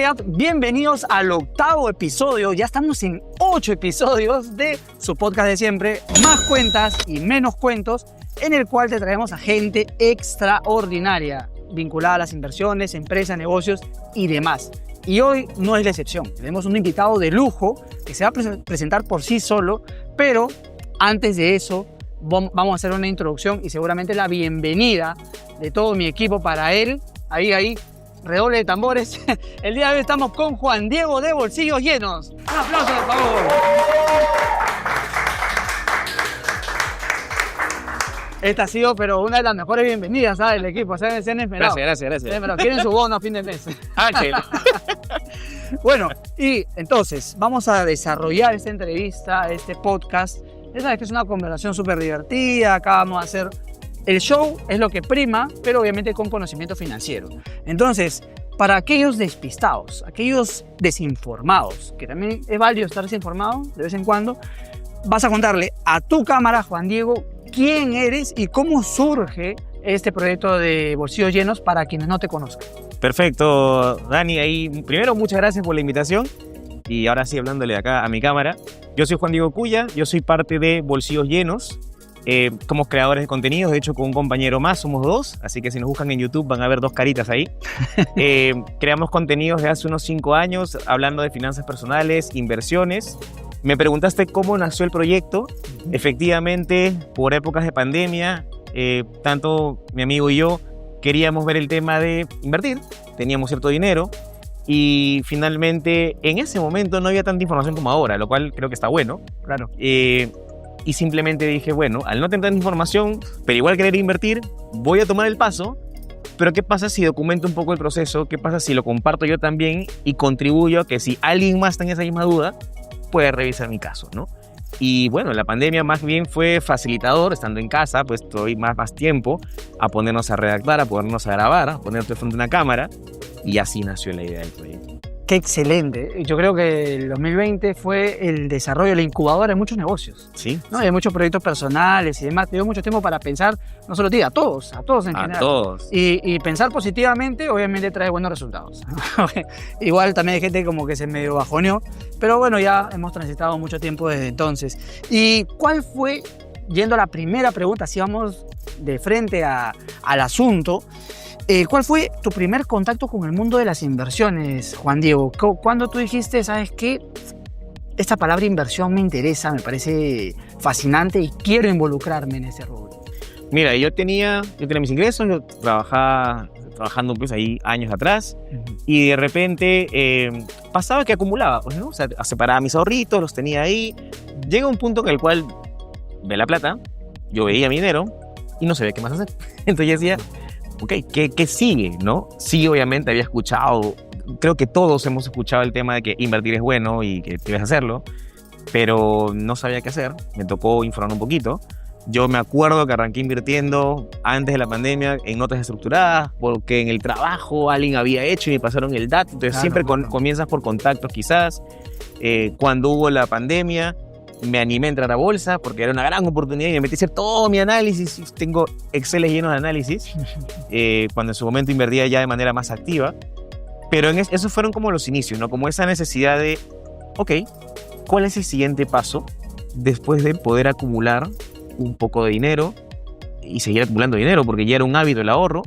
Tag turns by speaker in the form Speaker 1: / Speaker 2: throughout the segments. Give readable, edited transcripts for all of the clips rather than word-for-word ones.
Speaker 1: comunidad, bienvenidos al 8º episodio. Ya estamos en 8 episodios de su podcast de siempre, Más Cuentas y Menos Cuentos, en el cual te traemos a gente extraordinaria, vinculada a las inversiones, empresas, negocios y demás. Y hoy no es la excepción. Tenemos un invitado de lujo que se va a presentar por sí solo, pero antes de eso vamos a hacer una introducción y seguramente la bienvenida de todo mi equipo para él. Ahí, redoble de tambores. El día de hoy estamos con Juan Diego de Bolsillos Llenos. Un aplauso, por favor. Esta ha sido, pero una de las mejores bienvenidas, ¿sabes? Del equipo. Se han esperado.
Speaker 2: Gracias.
Speaker 1: Pero quieren su bono a fin de mes.
Speaker 2: Chévere.
Speaker 1: Bueno, y entonces vamos a desarrollar esta entrevista, este podcast. Ya sabes que es una conversación súper divertida. Acá vamos a hacer... El show es lo que prima, pero obviamente con conocimiento financiero. Entonces, para aquellos despistados, aquellos desinformados, que también es válido estar desinformado de vez en cuando, vas a contarle a tu cámara, Juan Diego, quién eres y cómo surge este proyecto de Bolsillos Llenos para quienes no te conozcan.
Speaker 2: Perfecto, Dani. Ahí, primero, muchas gracias por la invitación. Y ahora sí, hablándole acá a mi cámara. Yo soy Juan Diego Cuya, yo soy parte de Bolsillos Llenos. Somos creadores de contenidos, de hecho con un compañero más, somos 2, así que si nos buscan en YouTube van a ver 2 caritas ahí. Creamos contenidos de hace unos 5 años, hablando de finanzas personales, inversiones. Me preguntaste cómo nació el proyecto. Efectivamente, por épocas de pandemia, tanto mi amigo y yo queríamos ver el tema de invertir, teníamos cierto dinero y finalmente en ese momento no había tanta información como ahora, lo cual creo que está bueno.
Speaker 1: Claro.
Speaker 2: Y simplemente dije, bueno, al no tener tanta información, pero igual querer invertir, voy a tomar el paso, pero ¿qué pasa si documento un poco el proceso? ¿Qué pasa si lo comparto yo también y contribuyo a que si alguien más está en esa misma duda, pueda revisar mi caso, ¿no? Y bueno, la pandemia más bien fue facilitador, estando en casa, pues tuve más tiempo a ponernos a redactar, a ponernos a grabar, a ponerte frente a una cámara, y así nació la idea del proyecto.
Speaker 1: Qué excelente. Yo creo que el 2020 fue el desarrollo, la incubadora de muchos negocios.
Speaker 2: Sí.
Speaker 1: ¿No? De muchos proyectos personales y demás. Te dio mucho tiempo para pensar, no solo a ti, a todos en general.
Speaker 2: A todos.
Speaker 1: Y pensar positivamente, obviamente, trae buenos resultados. Igual también hay gente como que se medio bajoneó, pero bueno, ya hemos transitado mucho tiempo desde entonces. ¿Y cuál fue, yendo a la primera pregunta, si vamos de frente al asunto, ¿cuál fue tu primer contacto con el mundo de las inversiones, Juan Diego? ¿Cuándo tú dijiste, sabes qué? Esta palabra inversión me interesa, me parece fascinante y quiero involucrarme en ese rubro.
Speaker 2: Mira, yo tenía mis ingresos, yo trabajando pues ahí años atrás, y de repente pasaba que acumulaba, pues, ¿no? O sea, separaba mis ahorritos, los tenía ahí. Llega un punto en el cual ve la plata, yo veía mi dinero y no sabía qué más hacer. Entonces yo decía, ok, ¿qué sigue, no? Sí, obviamente había escuchado, creo que todos hemos escuchado el tema de que invertir es bueno y que debes hacerlo, pero no sabía qué hacer, me tocó informar un poquito. Yo me acuerdo que arranqué invirtiendo antes de la pandemia en notas estructuradas, porque en el trabajo alguien había hecho y me pasaron el dato, entonces siempre comienzas por contactos quizás. Cuando hubo la pandemia, me animé a entrar a bolsa porque era una gran oportunidad y me metí a hacer todo mi análisis. Tengo Excel llenos de análisis, cuando en su momento invertía ya de manera más activa. Pero esos fueron como los inicios, ¿no? Como esa necesidad de, ok, ¿cuál es el siguiente paso después de poder acumular un poco de dinero y seguir acumulando dinero? Porque ya era un hábito el ahorro.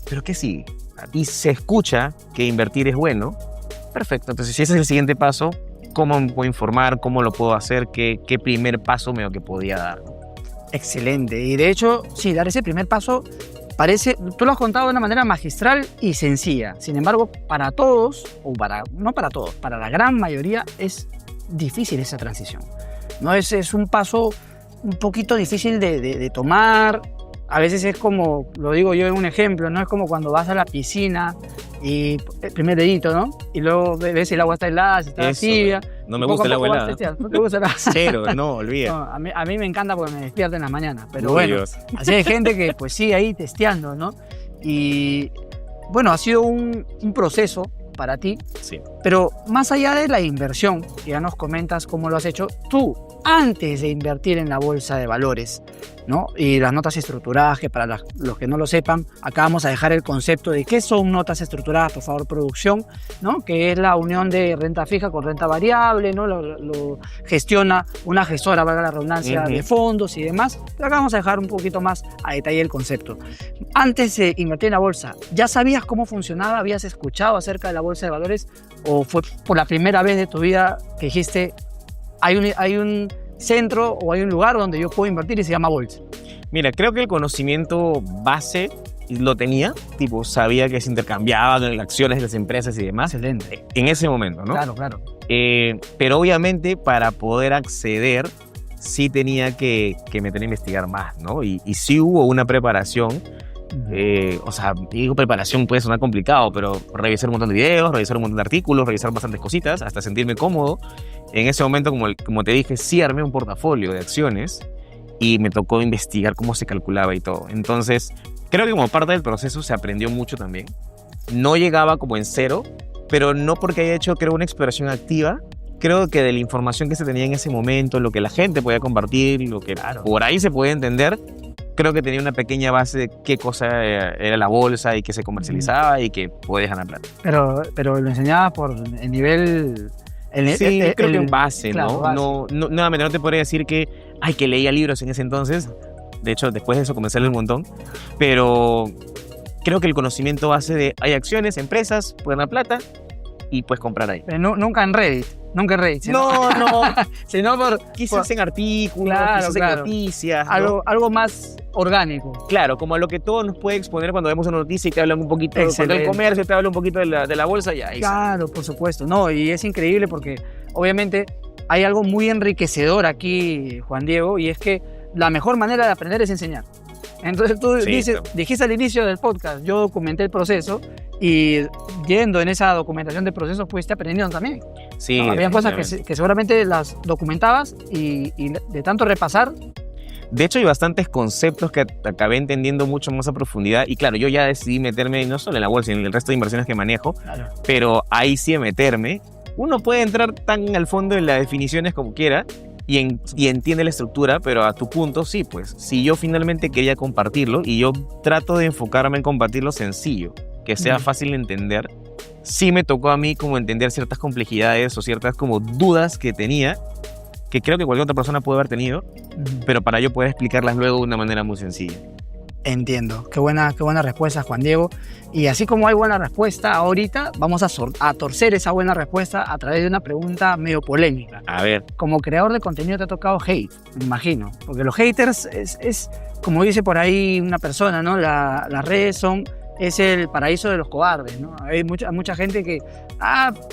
Speaker 2: ¿Pero qué sigue? Y se escucha que invertir es bueno. Perfecto, entonces si ese es el siguiente paso, ¿cómo me puedo informar? ¿Cómo lo puedo hacer? ¿Qué primer paso que podía dar?
Speaker 1: Excelente. Y de hecho, sí, dar ese primer paso parece, tú lo has contado de una manera magistral y sencilla. Sin embargo, para todos, no para todos, para la gran mayoría es difícil esa transición. ¿No? Es un paso un poquito difícil de tomar. A veces es como, lo digo yo en un ejemplo, ¿no? Es como cuando vas a la piscina y el primer dedito, ¿no? Y luego ves si el agua está helada, si está tibia.
Speaker 2: No me gusta el agua helada.
Speaker 1: ¿No te gusta el agua?
Speaker 2: Cero, no, olvida.
Speaker 1: No, a mí me encanta porque me despierta en la mañana. Pero
Speaker 2: Uy,
Speaker 1: bueno,
Speaker 2: Dios.
Speaker 1: así hay gente que pues sigue ahí testeando, ¿no? Y bueno, ha sido un proceso para ti.
Speaker 2: Sí.
Speaker 1: Pero más allá de la inversión, ya nos comentas cómo lo has hecho, tú, antes de invertir en la bolsa de valores, ¿no? Y las notas estructuradas, que para los que no lo sepan, acá vamos a dejar el concepto de qué son notas estructuradas, por favor, producción, ¿no? Que es la unión de renta fija con renta variable, ¿no? Lo gestiona una gestora, valga la redundancia, de fondos y demás. Pero acá vamos a dejar un poquito más a detalle el concepto. Antes de invertir en la bolsa, ¿ya sabías cómo funcionaba? ¿Habías escuchado acerca de la bolsa de valores? ¿O fue por la primera vez de tu vida que dijiste, hay un centro o hay un lugar donde yo puedo invertir y se llama bolsa?
Speaker 2: Mira, creo que el conocimiento base lo tenía, tipo sabía que se intercambiaba con las acciones de las empresas y demás.
Speaker 1: Excelente.
Speaker 2: En ese momento, ¿no?
Speaker 1: Claro.
Speaker 2: Pero obviamente para poder acceder sí tenía que meter a investigar más, ¿no? Y sí hubo una preparación. O sea, digo preparación puede sonar complicado, pero revisar un montón de videos, revisar un montón de artículos, revisar bastantes cositas, hasta sentirme cómodo. En ese momento, como te dije, sí armé un portafolio de acciones y me tocó investigar cómo se calculaba y todo. Entonces, creo que como parte del proceso se aprendió mucho también. No llegaba como en cero, pero no porque haya hecho, creo, una exploración activa. Creo que de la información que se tenía en ese momento, lo que la gente podía compartir, lo que por ahí se podía entender, creo que tenía una pequeña base de qué cosa era la bolsa y qué se comercializaba y que podías ganar plata.
Speaker 1: Pero lo enseñabas por el nivel...
Speaker 2: Sí, creo que en base,
Speaker 1: claro,
Speaker 2: ¿no?
Speaker 1: Base.
Speaker 2: No, nuevamente, no te podría decir que leía libros en ese entonces. De hecho, después de eso comencé a leer un montón. Pero creo que el conocimiento base de hay acciones, empresas, pueden ganar plata y puedes comprar ahí.
Speaker 1: Pero nunca en Reddit.
Speaker 2: No.
Speaker 1: Sino
Speaker 2: Quizás en artículos, quizás en noticias.
Speaker 1: Algo más orgánico.
Speaker 2: Claro, como a lo que todo nos puede exponer cuando vemos una noticia y te hablan un poquito del comercio, te hablan un poquito de la bolsa, ya.
Speaker 1: Claro, por supuesto. No, y es increíble porque obviamente hay algo muy enriquecedor aquí, Juan Diego, y es que la mejor manera de aprender es enseñar. Entonces tú dijiste al inicio del podcast, yo documenté el proceso y yendo en esa documentación del proceso fuiste aprendiendo también.
Speaker 2: Sí,
Speaker 1: ¿no? Había cosas que seguramente las documentabas y de tanto repasar.
Speaker 2: De hecho, hay bastantes conceptos que acabé entendiendo mucho más a profundidad. Y claro, yo ya decidí meterme no solo en la bolsa, sino en el resto de inversiones que manejo. Claro. Pero ahí sí meterme. Uno puede entrar tan al fondo en las definiciones como quiera y entiende la estructura, pero a tu punto, sí, pues, si yo finalmente quería compartirlo y yo trato de enfocarme en compartirlo sencillo, que sea fácil de entender, sí me tocó a mí como entender ciertas complejidades o ciertas como dudas que tenía, que creo que cualquier otra persona puede haber tenido, pero para yo poder explicarlas luego de una manera muy sencilla.
Speaker 1: Entiendo. Qué buena respuesta, Juan Diego. Y así como hay buena respuesta ahorita, vamos a torcer esa buena respuesta a través de una pregunta medio polémica.
Speaker 2: A ver.
Speaker 1: Como creador de contenido te ha tocado hate, me imagino. Porque los haters es como dice por ahí una persona, ¿no? Las redes es el paraíso de los cobardes, ¿no? Hay mucha gente que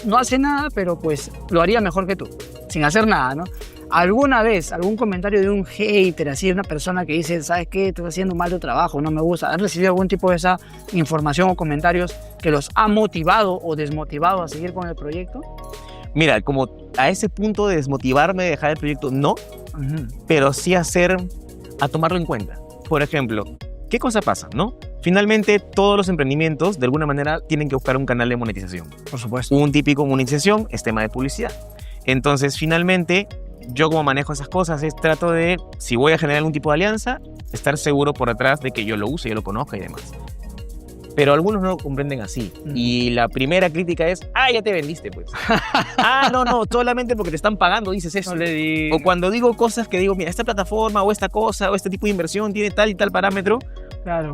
Speaker 1: no hace nada, pero pues lo haría mejor que tú, sin hacer nada, ¿no? ¿Alguna vez, algún comentario de un hater, así, de una persona que dice, ¿sabes qué? Estoy haciendo mal tu trabajo, no me gusta? ¿Has recibido algún tipo de esa información o comentarios que los ha motivado o desmotivado a seguir con el proyecto?
Speaker 2: Mira, como a ese punto de desmotivarme de dejar el proyecto, no, pero sí a tomarlo en cuenta. Por ejemplo, ¿qué cosa pasa, no? Finalmente, todos los emprendimientos, de alguna manera, tienen que buscar un canal de monetización.
Speaker 1: Por supuesto.
Speaker 2: Un típico monetización es tema de publicidad. Entonces, finalmente, yo como manejo esas cosas trato de, si voy a generar algún tipo de alianza, estar seguro por detrás de que yo lo use, yo lo conozca y demás. Pero algunos no lo comprenden así. Y la primera crítica es, ya te vendiste, pues. No, solamente porque te están pagando dices eso. O cuando digo cosas que digo, mira, esta plataforma o esta cosa o este tipo de inversión tiene tal y tal parámetro,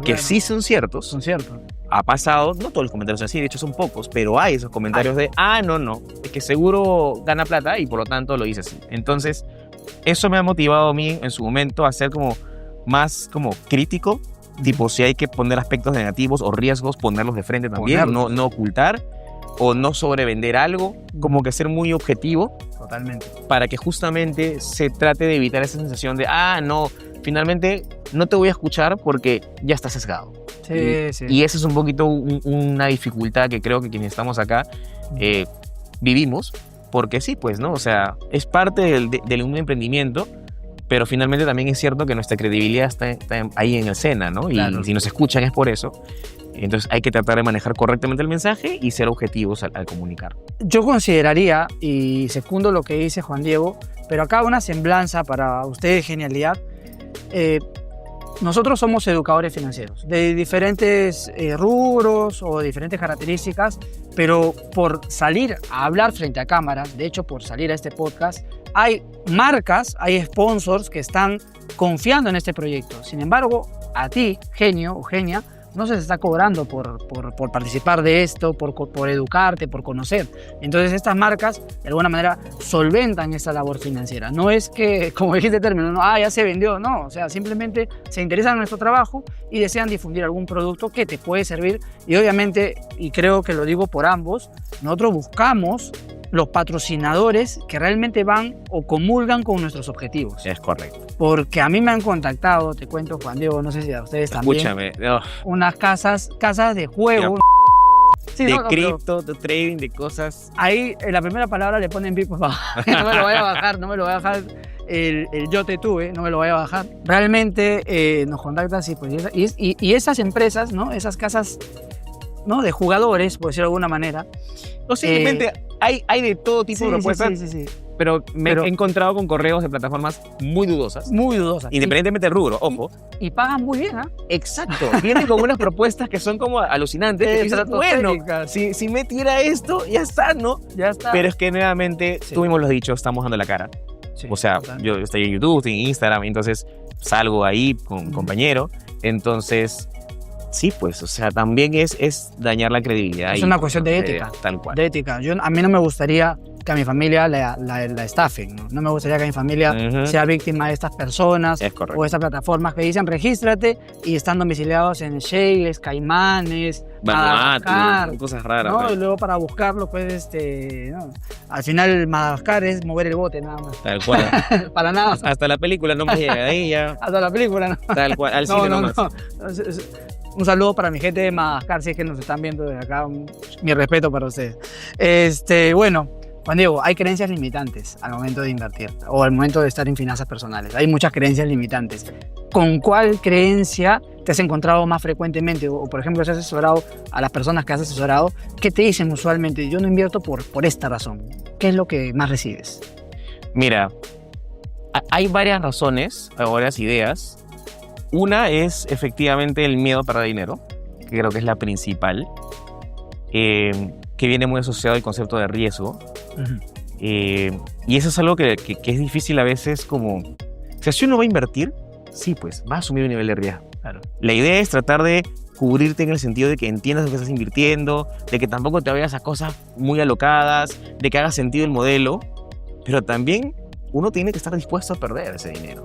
Speaker 2: que sí son ciertos.
Speaker 1: Son ciertos.
Speaker 2: Ha pasado, no todos los comentarios son así, de hecho son pocos, pero hay esos comentarios de, no, es que seguro gana plata y por lo tanto lo dice así. Entonces, eso me ha motivado a mí en su momento a ser como más como crítico, tipo si hay que poner aspectos negativos o riesgos, ponerlos de frente también, no ocultar o no sobrevender algo, como que ser muy objetivo.
Speaker 1: Totalmente. Para
Speaker 2: que justamente se trate de evitar esa sensación de, no, finalmente no te voy a escuchar porque ya estás sesgado.
Speaker 1: Sí.
Speaker 2: Y eso es un poquito una dificultad que creo que quienes estamos acá vivimos, porque sí, pues, ¿no? O sea, es parte de un emprendimiento, pero finalmente también es cierto que nuestra credibilidad está ahí en el SENA, ¿no? Claro. Y si nos escuchan es por eso. Entonces hay que tratar de manejar correctamente el mensaje y ser objetivos al comunicar.
Speaker 1: Yo consideraría, y secundo lo que dice Juan Diego, pero acá una semblanza para ustedes, genialidad. Nosotros somos educadores financieros de diferentes rubros o diferentes características, pero por salir a hablar frente a cámaras, de hecho por salir a este podcast, hay marcas, hay sponsors que están confiando en este proyecto. Sin embargo, a ti, genio o genia, no se está cobrando por participar de esto, por educarte, por conocer. Entonces estas marcas de alguna manera solventan esa labor financiera. No es que, como dijiste término, no, ya se vendió, no. O sea, simplemente se interesan en nuestro trabajo y desean difundir algún producto que te puede servir. Y obviamente, y creo que lo digo por ambos, nosotros buscamos los patrocinadores que realmente van o comulgan con nuestros objetivos.
Speaker 2: Es correcto.
Speaker 1: Porque a mí me han contactado, te cuento, Juan Diego, no sé si a ustedes también.
Speaker 2: Escúchame.
Speaker 1: Unas casas de juego. Sí,
Speaker 2: de cripto, de trading, de cosas.
Speaker 1: Ahí en la primera palabra le ponen bip, no me lo voy a bajar, no me lo voy a bajar. El yo te tuve, no me lo voy a bajar. Realmente nos contactan, sí, pues, y esas empresas, ¿no? Esas casas, ¿no? De jugadores, por decirlo de alguna manera.
Speaker 2: No, simplemente hay de todo tipo de propuestas.
Speaker 1: Sí.
Speaker 2: Pero he encontrado con correos de plataformas muy dudosas.
Speaker 1: Muy dudosas.
Speaker 2: Independientemente del rubro, ojo.
Speaker 1: Y pagan muy bien, ¿ah?
Speaker 2: Exacto. Vienen con unas propuestas que son como alucinantes. Que dices, bueno, si metiera esto, ya está, ¿no?
Speaker 1: Ya está.
Speaker 2: Pero es que nuevamente, tuvimos los dichos, estamos dando la cara. Sí, o sea, yo estoy en YouTube, estoy en Instagram, entonces salgo ahí con un compañero. Entonces, sí, pues, o sea, también es dañar la credibilidad.
Speaker 1: Es una cuestión de ética.
Speaker 2: Tal cual.
Speaker 1: De ética. A mí no me gustaría que a mi familia la estafen, ¿no? No me gustaría que mi familia sea víctima de estas personas o de estas plataformas que dicen regístrate y están domiciliados en Seychelles, Caimanes, Madagascar,
Speaker 2: cosas raras.
Speaker 1: ¿no? Y luego para buscarlo, pues, ¿no? Al final Madagascar es mover el bote nada más.
Speaker 2: Tal cual.
Speaker 1: Para nada.
Speaker 2: Hasta la película no me llega de ahí ya.
Speaker 1: Hasta la película, ¿no?
Speaker 2: Tal cual, al cine nomás. No.
Speaker 1: Un saludo para mi gente de Madagascar, si es que nos están viendo desde acá. Mi respeto para ustedes. Bueno, Juan Diego, hay creencias limitantes al momento de invertir o al momento de estar en finanzas personales. Hay muchas creencias limitantes. ¿Con cuál creencia te has encontrado más frecuentemente? O, por ejemplo, si has asesorado a las personas que has asesorado, ¿qué te dicen usualmente? Yo no invierto por esta razón. ¿Qué es lo que más recibes?
Speaker 2: Mira, hay varias razones, varias ideas. Una es efectivamente el miedo a perder dinero, que creo que es la principal, que viene muy asociado al concepto de riesgo. Y eso es algo que es difícil a veces como... O sea, si uno va a invertir, sí, pues va a asumir un nivel de riesgo. Claro. La idea es tratar de cubrirte en el sentido de que entiendas lo que estás invirtiendo, de que tampoco te vayas a cosas muy alocadas, de que haga sentido el modelo, pero también uno tiene que estar dispuesto a perder ese dinero.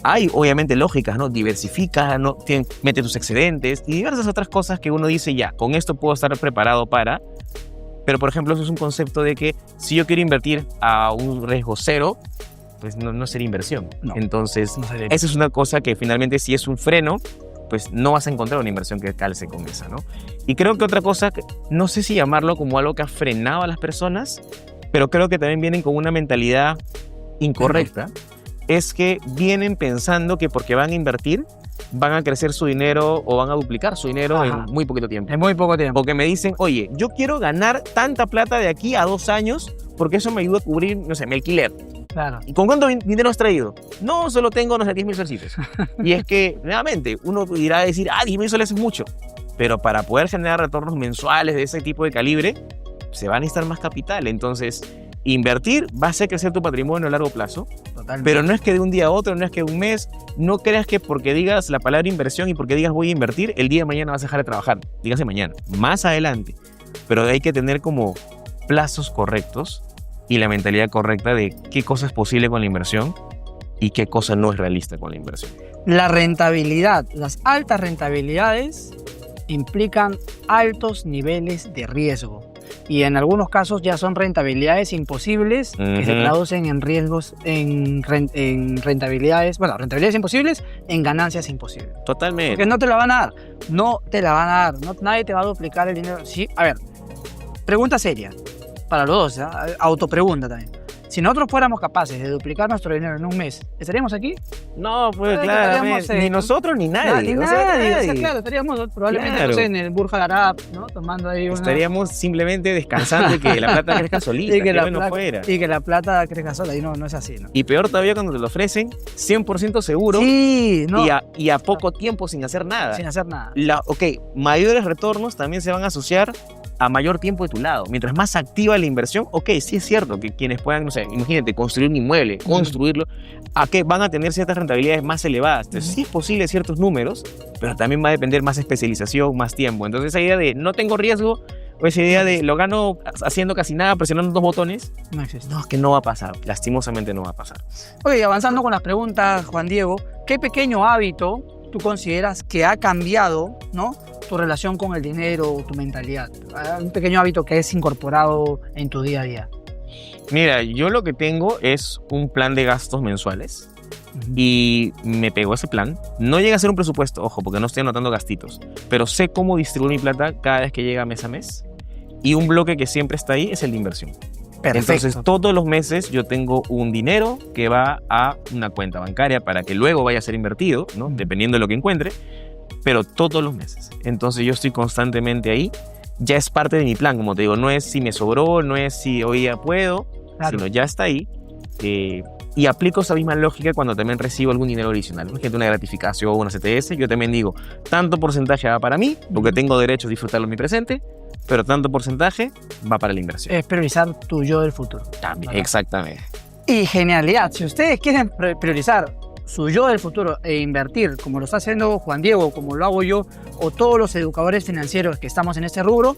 Speaker 2: Hay obviamente lógicas, ¿no? Diversifica, ¿no? Mete tus excedentes y diversas otras cosas que uno dice ya, con esto puedo estar preparado para... Pero, por ejemplo, eso es un concepto de que si yo quiero invertir a un riesgo cero, pues no sería inversión. No, entonces, esa es una cosa que finalmente si es un freno, pues no vas a encontrar una inversión que calce con esa, ¿no? Y creo que otra cosa, no sé si llamarlo como algo que ha frenado a las personas, pero creo que también vienen con una mentalidad incorrecta, es que vienen pensando que porque van a invertir, van a crecer su dinero o van a duplicar su dinero en muy poquito tiempo.
Speaker 1: En muy poco tiempo.
Speaker 2: Porque me dicen, oye, yo quiero ganar tanta plata de aquí a 2 años porque eso me ayuda a cubrir, no sé, mi alquiler.
Speaker 1: Claro.
Speaker 2: ¿Y con cuánto dinero has traído? No, solo tengo, no sé, 10,000 solcitos. Y es que, nuevamente, uno dirá decir, 10,000 soles es mucho. Pero para poder generar retornos mensuales de ese tipo de calibre, se va a necesitar más capital. Entonces, invertir va a hacer crecer tu patrimonio a largo plazo. Totalmente. Pero no es que de un día a otro, no es que de un mes. No creas que porque digas la palabra inversión y porque digas voy a invertir, el día de mañana vas a dejar de trabajar. Dígase mañana, más adelante. Pero hay que tener como plazos correctos y la mentalidad correcta de qué cosa es posible con la inversión y qué cosa no es realista con la inversión.
Speaker 1: La rentabilidad, las altas rentabilidades implican altos niveles de riesgo. Y en algunos casos ya son rentabilidades imposibles que se traducen en riesgos, en rentabilidades, rentabilidades imposibles en ganancias imposibles.
Speaker 2: Totalmente.
Speaker 1: Porque no te la van a dar, no te la van a dar, nadie te va a duplicar el dinero. Sí, a ver, pregunta seria para los dos, autopregunta también. Si nosotros fuéramos capaces de duplicar nuestro dinero en un mes, ¿estaríamos aquí?
Speaker 2: No, pues
Speaker 1: Estaríamos,
Speaker 2: claro, ni nosotros ni nadie.
Speaker 1: Ni
Speaker 2: o sea,
Speaker 1: nadie. O sea,
Speaker 2: nadie.
Speaker 1: claro, estaríamos probablemente
Speaker 2: Claro.
Speaker 1: no sé, en el Burj Al Arab, ¿no? Tomando ahí una...
Speaker 2: Estaríamos simplemente descansando y que la plata crezca solita,
Speaker 1: y que, la
Speaker 2: bueno
Speaker 1: plata,
Speaker 2: fuera.
Speaker 1: y que la plata crezca sola. Y no, no es así, ¿no?
Speaker 2: Y peor todavía cuando te lo ofrecen 100% seguro
Speaker 1: Sí, no.
Speaker 2: y a poco tiempo sin hacer nada.
Speaker 1: Sin hacer nada.
Speaker 2: Mayores retornos también se van a asociar a mayor tiempo de tu lado. Mientras más activa la inversión, sí es cierto que quienes puedan, no sé, imagínate, construir un inmueble, construirlo, a que van a tener ciertas rentabilidades más elevadas. Entonces, sí es posible ciertos números, pero también va a depender más especialización, más tiempo. Entonces, esa idea de no tengo riesgo, o esa idea de lo gano haciendo casi nada, presionando 2 botones,
Speaker 1: No existe.
Speaker 2: no, es que no va a pasar. Lastimosamente no va a pasar.
Speaker 1: Ok, avanzando con las preguntas, Juan Diego, ¿qué pequeño hábito tú consideras que ha cambiado, ¿no?, tu relación con el dinero o tu mentalidad? Un pequeño hábito que es incorporado en tu día a día.
Speaker 2: Mira, yo lo que tengo es un plan de gastos mensuales y me pegó ese plan. No llega a ser un presupuesto, ojo, porque no estoy anotando gastitos, pero sé cómo distribuir mi plata cada vez que llega mes a mes. Y un bloque que siempre está ahí es el de inversión.
Speaker 1: Perfecto.
Speaker 2: Entonces, todos los meses yo tengo un dinero que va a una cuenta bancaria para que luego vaya a ser invertido, ¿no? Dependiendo de lo que encuentre, pero todos los meses. Entonces, yo estoy constantemente ahí. Ya es parte de mi plan, como te digo, no es si me sobró, no es si hoy ya puedo,
Speaker 1: Claro.
Speaker 2: sino ya está ahí. Y aplico esa misma lógica cuando también recibo algún dinero adicional. Por ejemplo, una gratificación o una CTS, yo también digo, tanto porcentaje va para mí, porque tengo derecho a disfrutarlo en mi presente, pero tanto porcentaje va para la inversión.
Speaker 1: Es priorizar tu yo del futuro.
Speaker 2: También,
Speaker 1: ¿verdad?
Speaker 2: exactamente.
Speaker 1: Y genialidad, si ustedes quieren priorizar su yo del futuro e invertir, como lo está haciendo Juan Diego, como lo hago yo, o todos los educadores financieros que estamos en este rubro,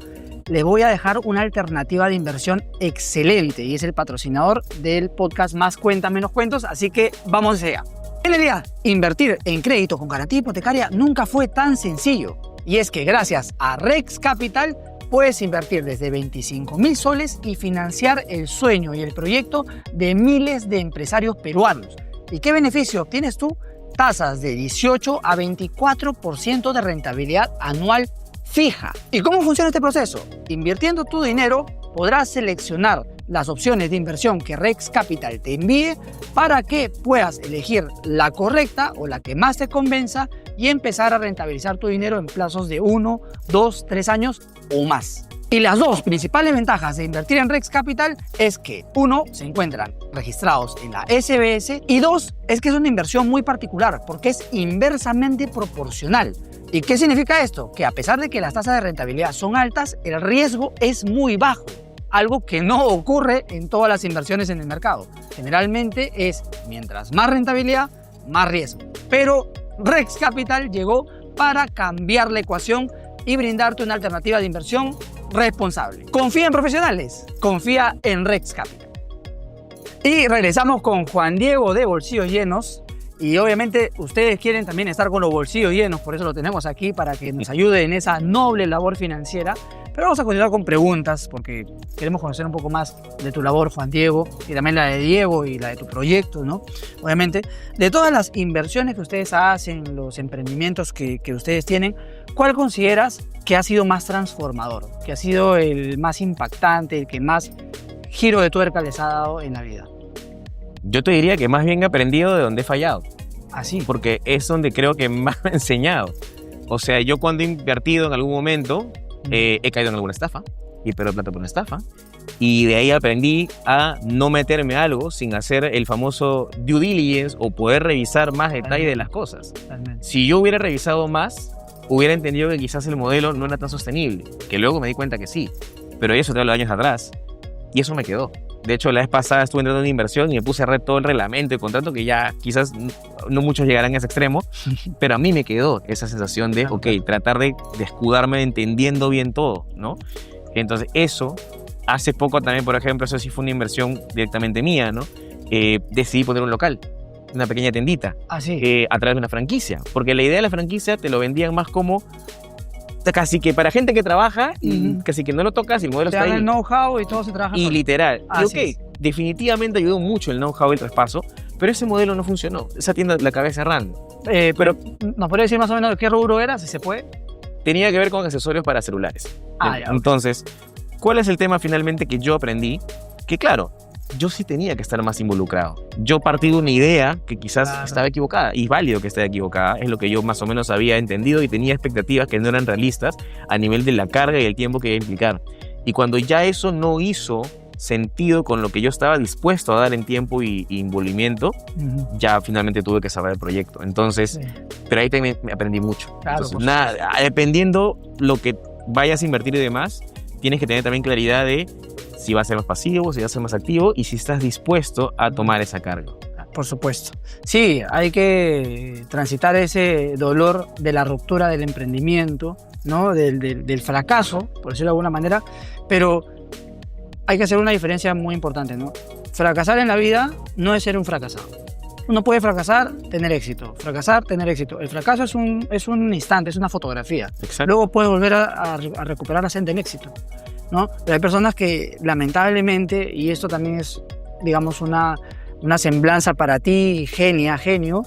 Speaker 1: les voy a dejar una alternativa de inversión excelente y es el patrocinador del podcast Más Cuenta Menos Cuentos, así que vamos allá. En realidad, invertir en crédito con garantía hipotecaria nunca fue tan sencillo, y es que gracias a Rex Capital puedes invertir desde 25.000 soles y financiar el sueño y el proyecto de miles de empresarios peruanos. ¿Y qué beneficio obtienes tú? Tasas de 18 a 24% de rentabilidad anual fija. ¿Y cómo funciona este proceso? Invirtiendo tu dinero, podrás seleccionar las opciones de inversión que Rex Capital te envíe para que puedas elegir la correcta o la que más te convenza y empezar a rentabilizar tu dinero en plazos de 1, 2, 3 años o más. Y las dos principales ventajas de invertir en Rex Capital es que, 1, se encuentran registrados en la SBS y 2, es que es una inversión muy particular porque es inversamente proporcional. ¿Y qué significa esto? Que a pesar de que las tasas de rentabilidad son altas, el riesgo es muy bajo, algo que no ocurre en todas las inversiones en el mercado. Generalmente es mientras más rentabilidad, más riesgo. Pero Rex Capital llegó para cambiar la ecuación y brindarte una alternativa de inversión responsable. Confía en profesionales, confía en Rex Capital. Y regresamos con Juan Diego de Bolsillos Llenos. Y obviamente ustedes quieren también estar con los bolsillos llenos, por eso lo tenemos aquí, para que nos ayude en esa noble labor financiera. Pero vamos a continuar con preguntas, porque queremos conocer un poco más de tu labor, Juan Diego, y también la de Diego y la de tu proyecto, ¿no? Obviamente, de todas las inversiones que ustedes hacen, los emprendimientos que ustedes tienen, ¿cuál consideras que ha sido más transformador, que ha sido el más impactante, el que más giro de tuerca les ha dado en la vida?
Speaker 2: Yo te diría que más bien he aprendido de donde he fallado,
Speaker 1: Así.
Speaker 2: porque es donde creo que más me ha enseñado. O sea, yo cuando he invertido en algún momento, he caído en alguna estafa y perdido plata por una estafa. Y de ahí aprendí a no meterme a algo sin hacer el famoso due diligence o poder revisar más detalle de las cosas.
Speaker 1: Totalmente.
Speaker 2: Si yo hubiera revisado más, hubiera entendido que quizás el modelo no era tan sostenible, que luego me di cuenta que sí. Pero eso te hablo de años atrás y eso me quedó. De hecho, la vez pasada estuve entrando en inversión y me puse a leer todo el reglamento y contrato, que ya quizás no muchos llegarán a ese extremo, pero a mí me quedó esa sensación de, ok, tratar de escudarme entendiendo bien todo, ¿no? Entonces, eso, hace poco también, por ejemplo, eso sí fue una inversión directamente mía, ¿no? Decidí poner un local, una pequeña tendita,
Speaker 1: Así.
Speaker 2: a través de una franquicia, porque la idea de la franquicia te lo vendían más como casi que para gente que trabaja y casi que no lo tocas y el modelo
Speaker 1: Te
Speaker 2: está
Speaker 1: dan
Speaker 2: ahí.
Speaker 1: el know-how y todo se trabaja
Speaker 2: Y
Speaker 1: solo.
Speaker 2: literal.
Speaker 1: Así
Speaker 2: Y ok, definitivamente ayudó mucho el know-how y el traspaso, pero ese modelo no funcionó. Esa tienda la acabé cerrando.
Speaker 1: Pero, ¿nos podría decir más o menos de qué rubro era, si se puede?
Speaker 2: Tenía que ver con accesorios para celulares.
Speaker 1: Ah, ya, ok.
Speaker 2: Entonces, ¿cuál es el tema finalmente que yo aprendí? Que claro, yo sí tenía que estar más involucrado. Yo partí de una idea que quizás estaba equivocada, y es válido que esté equivocada, es lo que yo más o menos había entendido y tenía expectativas que no eran realistas a nivel de la carga y el tiempo que iba a implicar. Y cuando ya eso no hizo sentido con lo que yo estaba dispuesto a dar en tiempo y envolvimiento, ya finalmente tuve que cerrar el proyecto. Entonces, pero ahí también me aprendí mucho.
Speaker 1: Claro,
Speaker 2: Entonces, dependiendo lo que vayas a invertir y demás, tienes que tener también claridad de si va a ser más pasivo, si va a ser más activo y si estás dispuesto a tomar esa carga.
Speaker 1: Por supuesto. Sí, hay que transitar ese dolor de la ruptura del emprendimiento, ¿no? Del fracaso, por decirlo de alguna manera, pero hay que hacer una diferencia muy importante, ¿no? Fracasar en la vida no es ser un fracasado. Uno puede fracasar, tener éxito. Fracasar, tener éxito. El fracaso es un instante, es una fotografía.
Speaker 2: Exacto.
Speaker 1: Luego puedes volver a recuperar la senda en éxito, ¿no? Pero hay personas que lamentablemente, y esto también es, digamos, una semblanza para ti, genio,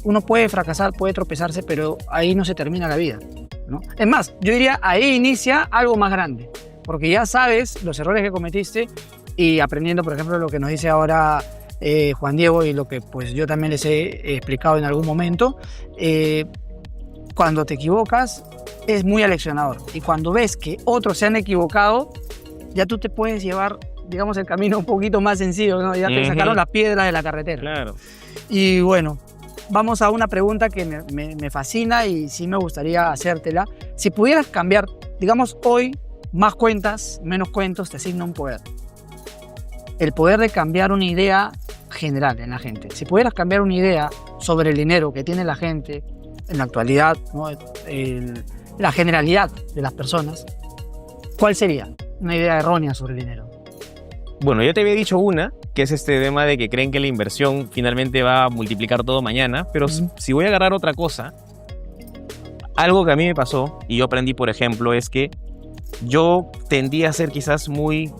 Speaker 1: uno puede fracasar, puede tropezarse, pero ahí no se termina la vida, ¿no? Es más, yo diría, ahí inicia algo más grande, porque ya sabes los errores que cometiste y aprendiendo, por ejemplo, lo que nos dice ahora Juan Diego y lo que pues yo también les he explicado en algún momento, cuando te equivocas es muy aleccionador y cuando ves que otros se han equivocado, ya tú te puedes llevar, digamos, el camino un poquito más sencillo, ¿no? Ya te sacaron las piedras de la carretera.
Speaker 2: Claro.
Speaker 1: Y bueno, vamos a una pregunta que me fascina y sí me gustaría hacértela. Si pudieras cambiar, digamos, hoy, más cuentas, menos cuentos, te asigna un poder. El poder de cambiar una idea general en la gente. Si pudieras cambiar una idea sobre el dinero que tiene la gente en la actualidad, ¿no? La generalidad de las personas, ¿cuál sería una idea errónea sobre el dinero?
Speaker 2: Bueno, yo te había dicho una, que es este tema de que creen que la inversión finalmente va a multiplicar todo mañana, pero si voy a agarrar otra cosa, algo que a mí me pasó y yo aprendí, por ejemplo, es que yo tendía a ser quizás muy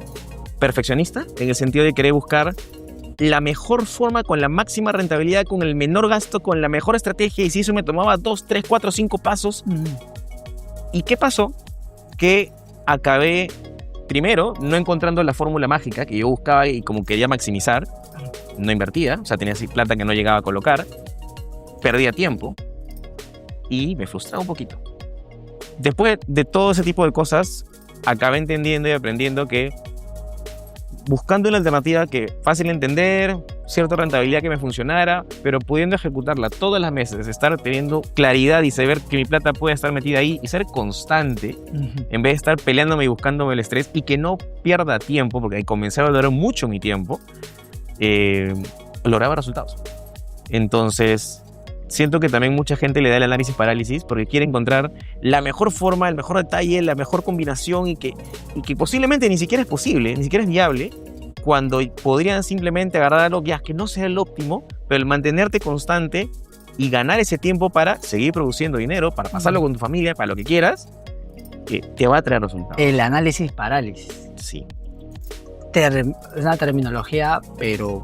Speaker 2: perfeccionista, en el sentido de querer buscar la mejor forma, con la máxima rentabilidad, con el menor gasto, con la mejor estrategia, y si eso me tomaba 2, 3, 4, 5 pasos. ¿Y qué pasó? Que acabé, primero, no encontrando la fórmula mágica que yo buscaba y como quería maximizar, no invertía, o sea, tenía así plata que no llegaba a colocar, perdía tiempo y me frustraba un poquito. Después de todo ese tipo de cosas, acabé entendiendo y aprendiendo que buscando una alternativa que fácil de entender, cierta rentabilidad que me funcionara, pero pudiendo ejecutarla todas las meses, estar teniendo claridad y saber que mi plata puede estar metida ahí y ser constante, en vez de estar peleándome y buscándome el estrés y que no pierda tiempo, porque comencé a valorar mucho mi tiempo, lograba resultados. Entonces, siento que también mucha gente le da el análisis parálisis porque quiere encontrar la mejor forma, el mejor detalle, la mejor combinación y que posiblemente ni siquiera es posible, ni siquiera es viable, cuando podrían simplemente agarrar algo que no sea el óptimo, pero el mantenerte constante y ganar ese tiempo para seguir produciendo dinero, para pasarlo con tu familia, para lo que quieras, que te va a traer resultados.
Speaker 1: El análisis parálisis.
Speaker 2: Sí.
Speaker 1: Es una terminología, pero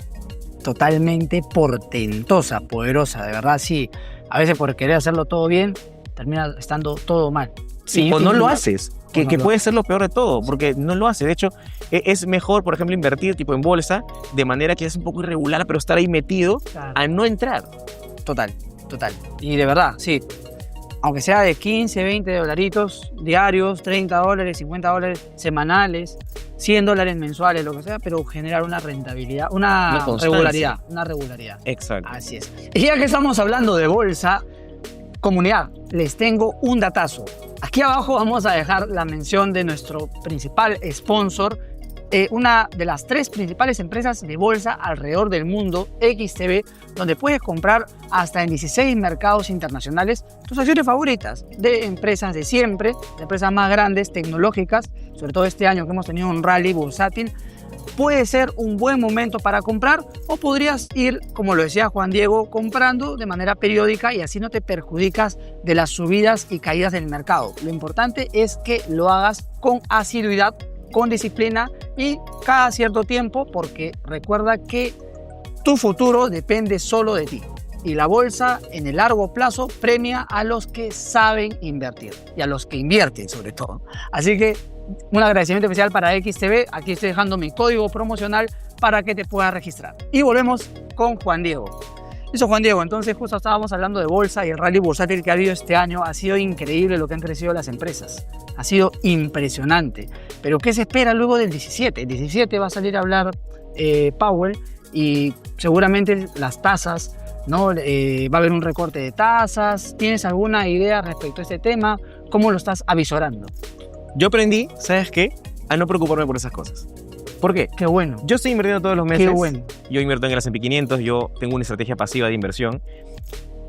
Speaker 1: totalmente portentosa, poderosa, de verdad, sí. A veces por querer hacerlo todo bien, termina estando todo mal.
Speaker 2: Sí, o no lo haces, que puede ser lo peor de todo, porque no lo haces. De hecho, es mejor, por ejemplo, invertir tipo en bolsa, de manera que es un poco irregular, pero estar ahí metido, claro, a no entrar.
Speaker 1: Total. Y de verdad, sí. Aunque sea de 15, 20 dolaritos diarios, 30 dólares, 50 dólares semanales, 100 dólares mensuales, lo que sea, pero generar una rentabilidad, una regularidad.
Speaker 2: Exacto.
Speaker 1: Así es. Y ya que estamos hablando de bolsa, comunidad, les tengo un datazo. Aquí abajo vamos a dejar la mención de nuestro principal sponsor, una de las 3 principales empresas de bolsa alrededor del mundo, XTB, donde puedes comprar hasta en 16 mercados internacionales tus acciones favoritas de empresas de siempre, de empresas más grandes, tecnológicas, sobre todo este año que hemos tenido un rally bursátil. Puede ser un buen momento para comprar o podrías ir, como lo decía Juan Diego, comprando de manera periódica y así no te perjudicas de las subidas y caídas del mercado. Lo importante es que lo hagas con asiduidad, con disciplina y cada cierto tiempo, porque recuerda que tu futuro depende solo de ti. Y la bolsa en el largo plazo premia a los que saben invertir y a los que invierten sobre todo. Así que un agradecimiento especial para XTV. Aquí estoy dejando mi código promocional para que te puedas registrar. Y volvemos con Juan Diego. Eso, Juan Diego, entonces justo estábamos hablando de bolsa y el rally bursátil que ha habido este año. Ha sido increíble lo que han crecido las empresas. Ha sido impresionante. Pero ¿qué se espera luego del 17? El 17 va a salir a hablar Powell y seguramente las tasas, ¿no? Va a haber un recorte de tasas. ¿Tienes alguna idea respecto a este tema? ¿Cómo lo estás avisorando?
Speaker 2: Yo aprendí, ¿sabes qué? A no preocuparme por esas cosas. ¿Por qué?
Speaker 1: Qué bueno.
Speaker 2: Yo estoy invirtiendo todos los meses.
Speaker 1: Qué bueno.
Speaker 2: Yo invierto en el S&P 500, yo tengo una estrategia pasiva de inversión.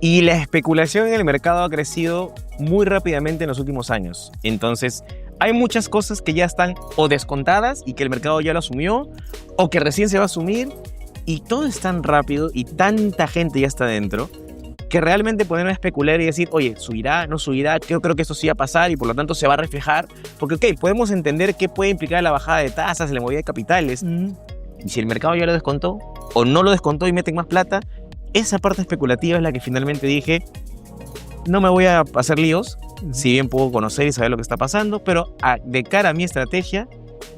Speaker 2: Y la especulación en el mercado ha crecido muy rápidamente en los últimos años. Entonces, hay muchas cosas que ya están o descontadas y que el mercado ya lo asumió, o que recién se va a asumir. Y todo es tan rápido y tanta gente ya está dentro, que realmente ponerme a especular y decir, oye, ¿subirá? ¿No subirá? Yo creo que esto sí va a pasar y por lo tanto se va a reflejar. Porque, ok, podemos entender qué puede implicar la bajada de tasas, la movida de capitales. Y si el mercado ya lo descontó, o no lo descontó y meten más plata, esa parte especulativa es la que finalmente dije, no me voy a hacer líos, si bien puedo conocer y saber lo que está pasando, pero de cara a mi estrategia,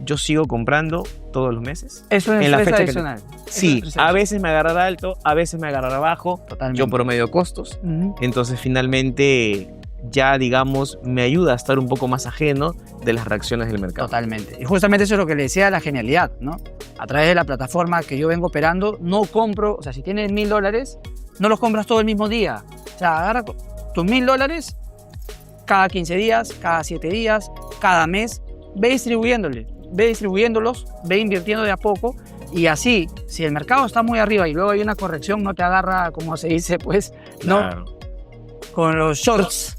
Speaker 2: yo sigo comprando todos los meses.
Speaker 1: Eso es
Speaker 2: en la
Speaker 1: estrés
Speaker 2: fecha
Speaker 1: adicional.
Speaker 2: Sí, a veces me agarrará alto, a veces me agarrará bajo.
Speaker 1: Totalmente.
Speaker 2: Yo promedio costos. Entonces, finalmente, ya, digamos, me ayuda a estar un poco más ajeno de las reacciones del mercado.
Speaker 1: Totalmente. Y justamente eso es lo que le decía, la genialidad, ¿no? A través de la plataforma que yo vengo operando, no compro, o sea, si tienes $1,000, no los compras todo el mismo día. O sea, agarra tus $1,000 cada 15 días, cada 7 días, cada mes, ve distribuyéndolos, ve invirtiendo de a poco. Y así, si el mercado está muy arriba y luego hay una corrección, no te agarra, como se dice, pues, ¿no?
Speaker 2: Claro.
Speaker 1: Con los shorts,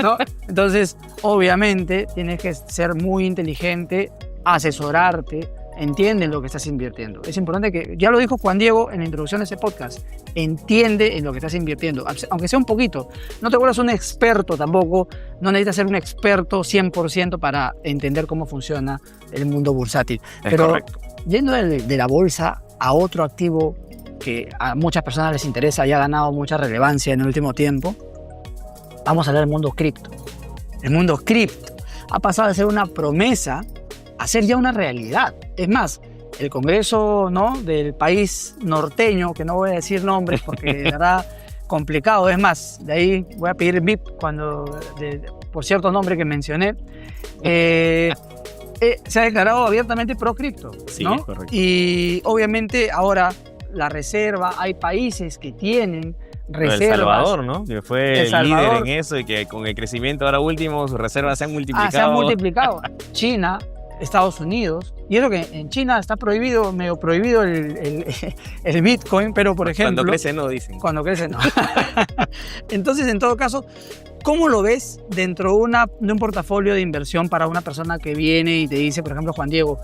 Speaker 1: ¿no? Entonces, obviamente, tienes que ser muy inteligente, asesorarte, entiende en lo que estás invirtiendo. Es importante que, ya lo dijo Juan Diego en la introducción de ese podcast, entiende en lo que estás invirtiendo, aunque sea un poquito. No te vuelvas un experto tampoco, no necesitas ser un experto 100% para entender cómo funciona el mundo bursátil. Pero
Speaker 2: correcto.
Speaker 1: Yendo de la bolsa a otro activo que a muchas personas les interesa y ha ganado mucha relevancia en el último tiempo, vamos a hablar del mundo cripto. El mundo cripto ha pasado de ser una promesa a ser ya una realidad. Es más, el Congreso, ¿no?, del país norteño, que no voy a decir nombres porque de verdad complicado, es más, de ahí voy a pedir VIP por cierto nombre que mencioné, se ha declarado abiertamente pro cripto,
Speaker 2: Sí,
Speaker 1: ¿no?
Speaker 2: es correcto.
Speaker 1: Y obviamente ahora la reserva, hay países que tienen reservas.
Speaker 2: El Salvador, ¿no? Que fue
Speaker 1: El
Speaker 2: el líder
Speaker 1: Salvador.
Speaker 2: en eso y que con el crecimiento ahora último sus reservas se han multiplicado.
Speaker 1: Se han multiplicado. China, Estados Unidos. Y eso que en China está prohibido, medio prohibido el Bitcoin, pero por ejemplo...
Speaker 2: Cuando crece no, dicen.
Speaker 1: Cuando crece no. Entonces, en todo caso, ¿cómo lo ves dentro de un portafolio de inversión para una persona que viene y te dice, por ejemplo, Juan Diego,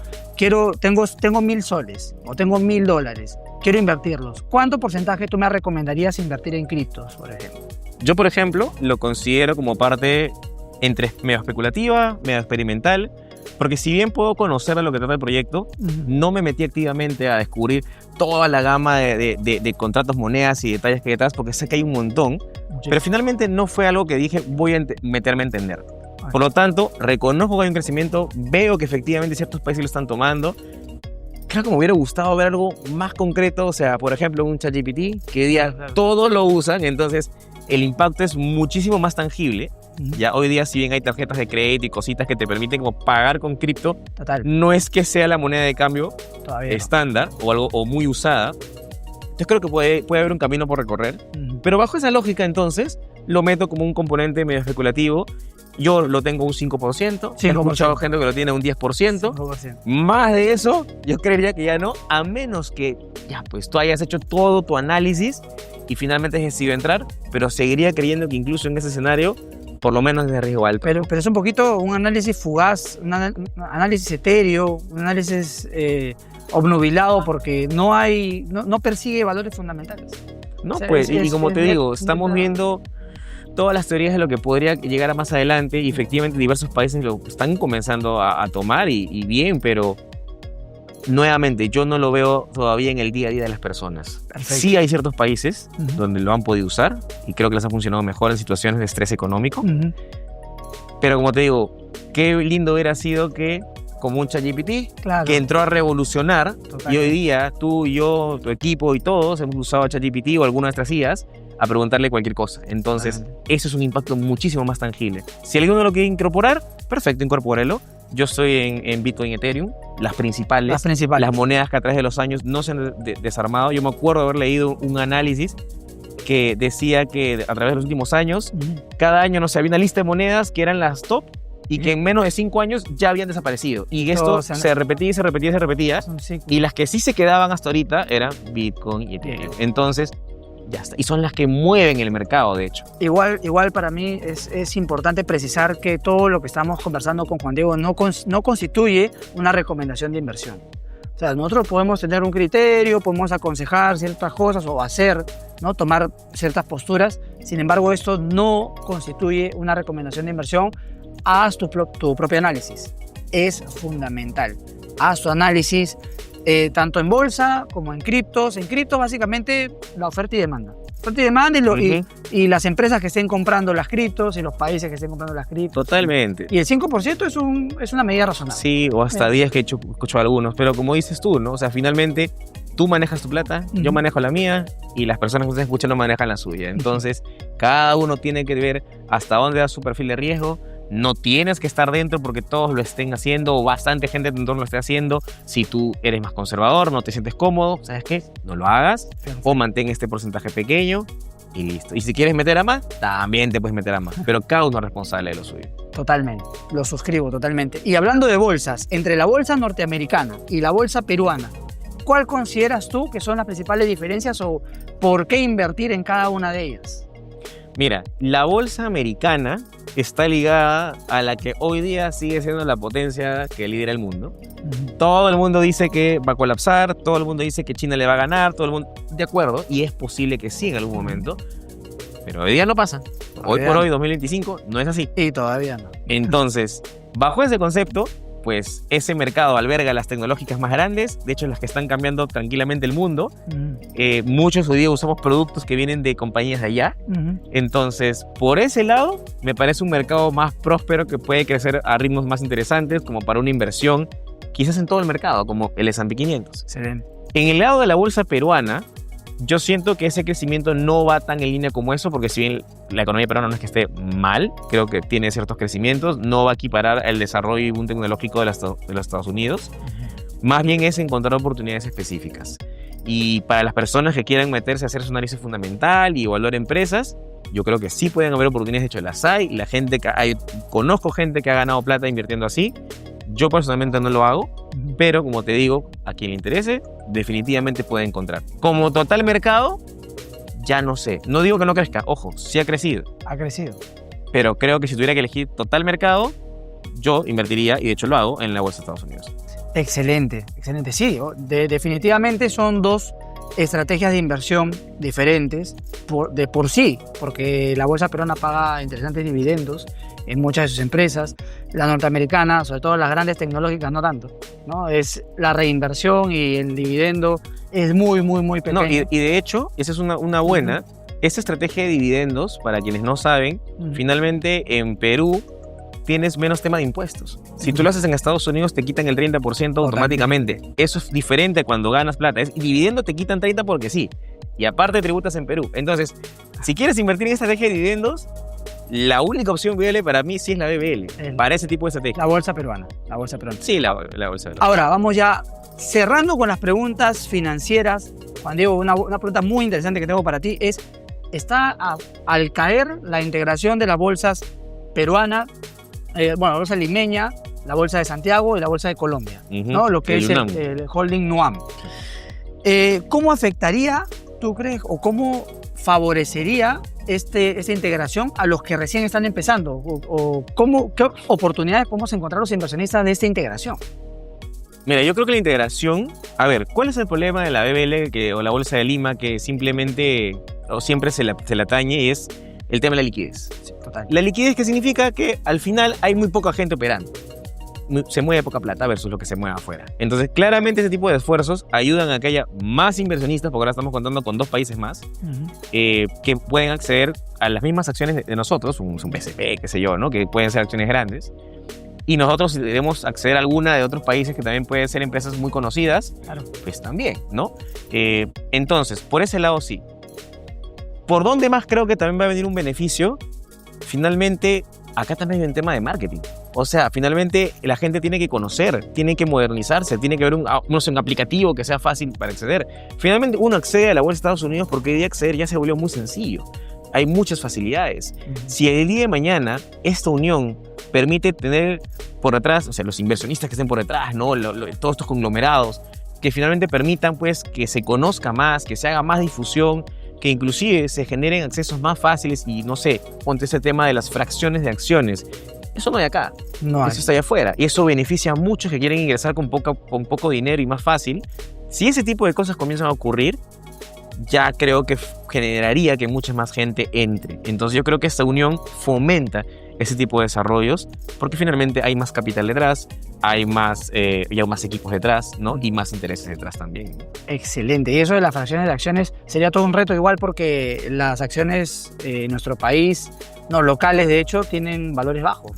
Speaker 1: tengo 1,000 soles o tengo $1,000, quiero invertirlos? ¿Cuánto porcentaje tú me recomendarías invertir en criptos, por ejemplo?
Speaker 2: Yo, por ejemplo, lo considero como parte entre medio especulativa, medio experimental, porque si bien puedo conocer de lo que trata el proyecto, no me metí activamente a descubrir toda la gama de contratos, monedas y detalles que hay detrás, porque sé que hay un montón, pero finalmente no fue algo que dije voy a meterme a entender. Por lo tanto, reconozco que hay un crecimiento, veo que efectivamente ciertos países lo están tomando. Creo que me hubiera gustado ver algo más concreto, o sea, por ejemplo, un ChatGPT, que hoy día todos lo usan, entonces el impacto es muchísimo más tangible. Ya hoy día, si bien hay tarjetas de crédito y cositas que te permiten como pagar con cripto,
Speaker 1: Total.
Speaker 2: no es que sea la moneda de cambio
Speaker 1: Todavía
Speaker 2: estándar o algo o muy usada. Entonces creo que puede haber un camino por recorrer. Pero bajo esa lógica, entonces, lo meto como un componente medio especulativo. Yo lo tengo un 5%. He escuchado gente que lo tiene un 10%.
Speaker 1: 5%.
Speaker 2: Más de eso, yo creería que ya no, a menos que ya pues tú hayas hecho todo tu análisis y finalmente has decidido entrar, pero seguiría creyendo que incluso en ese escenario, por lo menos es de riesgo alto.
Speaker 1: Pero es un poquito un análisis fugaz, un análisis etéreo, un análisis obnubilado, porque no persigue valores fundamentales.
Speaker 2: No,
Speaker 1: O sea,
Speaker 2: pues, y como te digo,
Speaker 1: es
Speaker 2: estamos viendo todas las teorías de lo que podría llegar a más adelante y efectivamente diversos países lo están comenzando a tomar y bien, pero nuevamente yo no lo veo todavía en el día a día de las personas.
Speaker 1: Perfecto.
Speaker 2: Sí hay ciertos países donde lo han podido usar y creo que les ha funcionado mejor en situaciones de estrés económico, Pero como te digo, qué lindo hubiera sido que, como un ChatGPT,
Speaker 1: Claro.
Speaker 2: que entró a revolucionar,
Speaker 1: Totalmente.
Speaker 2: y hoy día tú y yo, tu equipo y todos hemos usado ChatGPT o alguna de nuestras IAs a preguntarle cualquier cosa. Entonces,
Speaker 1: Totalmente.
Speaker 2: eso es un impacto muchísimo más tangible. Si alguno lo quiere incorporar, perfecto, incorpórelo. Yo estoy en Bitcoin y Ethereum, las principales.
Speaker 1: Las principales.
Speaker 2: Las monedas que a través de los años no se han desarmado. Yo me acuerdo de haber leído un análisis que decía que a través de los últimos años, cada año, no sé, había una lista de monedas que eran las top y que en menos de 5 años ya habían desaparecido. Y esto
Speaker 1: Todos se han-
Speaker 2: se repetía y se repetía y se repetía.
Speaker 1: Es un ciclo.
Speaker 2: Y las que sí se quedaban hasta ahorita eran Bitcoin y Ethereum. Entonces, ya está. Y son las que mueven el mercado, de hecho.
Speaker 1: Igual para mí es importante precisar que todo lo que estamos conversando con Juan Diego no constituye una recomendación de inversión. O sea, nosotros podemos tener un criterio, podemos aconsejar ciertas cosas o hacer, ¿no? Tomar ciertas posturas. Sin embargo, esto no constituye una recomendación de inversión. Haz tu propio análisis. Es fundamental. Haz tu análisis tanto en bolsa como en criptos. En criptos, básicamente, la oferta y demanda. Oferta y demanda y las empresas que estén comprando las criptos y los países que estén comprando las criptos.
Speaker 2: Totalmente.
Speaker 1: Y el 5% es una medida razonable.
Speaker 2: Sí, o hasta 10 que he escuchado algunos. Pero como dices tú, ¿no? O sea, finalmente tú manejas tu plata, yo manejo la mía y las personas que están escuchando manejan la suya. Entonces, cada uno tiene que ver hasta dónde da su perfil de riesgo. No tienes que estar dentro porque todos lo estén haciendo o bastante gente de tu entorno lo esté haciendo. Si tú eres más conservador, no te sientes cómodo, ¿sabes qué? No lo hagas o mantén este porcentaje pequeño y listo. Y si quieres meter a más, también te puedes meter a más. Pero cada uno es responsable de lo suyo.
Speaker 1: Totalmente, lo suscribo totalmente. Y hablando de bolsas, entre la bolsa norteamericana y la bolsa peruana, ¿cuál consideras tú que son las principales diferencias o por qué invertir en cada una de ellas?
Speaker 2: Mira, la bolsa americana está ligada a la que hoy día sigue siendo la potencia que lidera el mundo. Todo el mundo dice que va a colapsar, todo el mundo dice que China le va a ganar, todo el mundo... De acuerdo, y es posible que sí en algún momento, pero hoy día no pasa. Hoy por hoy, 2025, no es así.
Speaker 1: Y todavía no.
Speaker 2: Entonces, bajo ese concepto, pues ese mercado alberga las tecnológicas más grandes, de hecho las que están cambiando tranquilamente el mundo. Muchos hoy día usamos productos que vienen de compañías de allá. Entonces, por ese lado, me parece un mercado más próspero que puede crecer a ritmos más interesantes, como para una inversión, quizás en todo el mercado, como el S&P 500.
Speaker 1: Excelente.
Speaker 2: En el lado de la bolsa peruana, yo siento que ese crecimiento no va tan en línea como eso, porque si bien la economía peruana no es que esté mal, creo que tiene ciertos crecimientos, no va a equiparar el desarrollo y boom tecnológico de los Estados Unidos. Más bien es encontrar oportunidades específicas. Y para las personas que quieran meterse a hacer su análisis fundamental y evaluar empresas, yo creo que sí pueden haber oportunidades. De hecho, las hay. La gente conozco gente que ha ganado plata invirtiendo así. Yo personalmente no lo hago, pero como te digo, a quien le interese, definitivamente puede encontrar. Como total mercado, ya no sé. No digo que no crezca, ojo, sí ha crecido.
Speaker 1: Ha crecido.
Speaker 2: Pero creo que si tuviera que elegir total mercado, yo invertiría, y de hecho lo hago, en la bolsa de Estados Unidos.
Speaker 1: Excelente, excelente. Sí, definitivamente son dos estrategias de inversión diferentes de por sí, porque la bolsa peruana paga interesantes dividendos en muchas de sus empresas. La norteamericana, sobre todo las grandes tecnológicas, no tanto, ¿no? Es la reinversión y el dividendo es muy pequeño.
Speaker 2: No, y de hecho, esa es una buena. Esta estrategia de dividendos, para quienes no saben, finalmente en Perú tienes menos tema de impuestos. Si tú lo haces en Estados Unidos, te quitan el 30% automáticamente. Eso es diferente cuando ganas plata. Dividendo te quitan 30% porque sí. Y aparte tributas en Perú. Entonces, si quieres invertir en esta estrategia de dividendos, la única opción viable para mí sí es la BBL. Para ese tipo de estrategia.
Speaker 1: La bolsa peruana. La bolsa peruana.
Speaker 2: Sí, la bolsa peruana.
Speaker 1: Ahora, vamos ya cerrando con las preguntas financieras. Juan Diego, una pregunta muy interesante que tengo para ti es, ¿está al caer la integración de las bolsas peruana, la bolsa limeña, la bolsa de Santiago y la bolsa de Colombia, ¿no? Lo que es el holding NUAM? ¿Cómo afectaría, tú crees, o cómo favorecería esta integración a los que recién están empezando? ¿Qué oportunidades podemos encontrar los inversionistas de esta integración?
Speaker 2: Mira, yo creo que la integración... A ver, ¿cuál es el problema de la BBL o la Bolsa de Lima que simplemente o siempre se la atañe? Y es el tema de la liquidez.
Speaker 1: Sí, total.
Speaker 2: La liquidez, que significa que al final hay muy poca gente operando. se mueve poca plata versus lo que se mueve afuera. Entonces, claramente ese tipo de esfuerzos ayudan a que haya más inversionistas, porque ahora estamos contando con 2 países más, que pueden acceder a las mismas acciones de nosotros, un BCP, qué sé yo, ¿no? Que pueden ser acciones grandes. Y nosotros, si debemos acceder a alguna de otros países que también pueden ser empresas muy conocidas,
Speaker 1: Claro.
Speaker 2: pues también, ¿no? Entonces, por ese lado sí. ¿Por dónde más creo que también va a venir un beneficio? Finalmente, acá también hay un tema de marketing. O sea, finalmente la gente tiene que conocer, tiene que modernizarse, tiene que haber un aplicativo que sea fácil para acceder. Finalmente uno accede a la bolsa de Estados Unidos porque hoy día acceder ya se volvió muy sencillo. Hay muchas facilidades. Si el día de mañana esta unión permite tener por detrás, o sea, los inversionistas que estén por detrás, ¿no? Todos estos conglomerados, que finalmente permitan pues que se conozca más, que se haga más difusión, que inclusive se generen accesos más fáciles y no sé, ponte ese tema de las fracciones de acciones. Eso no hay acá,
Speaker 1: No hay.
Speaker 2: eso está allá afuera y eso beneficia a muchos que quieren ingresar con poco dinero y más fácil. Si ese tipo de cosas comienzan a ocurrir, ya creo que generaría que mucha más gente entre. Entonces yo creo que esta unión fomenta ese tipo de desarrollos porque finalmente hay más capital detrás, hay más equipos detrás, ¿no? Y más intereses detrás también.
Speaker 1: Excelente. Y eso de las fracciones de acciones sería todo un reto igual porque las acciones en nuestro país, no locales de hecho, tienen valores bajos.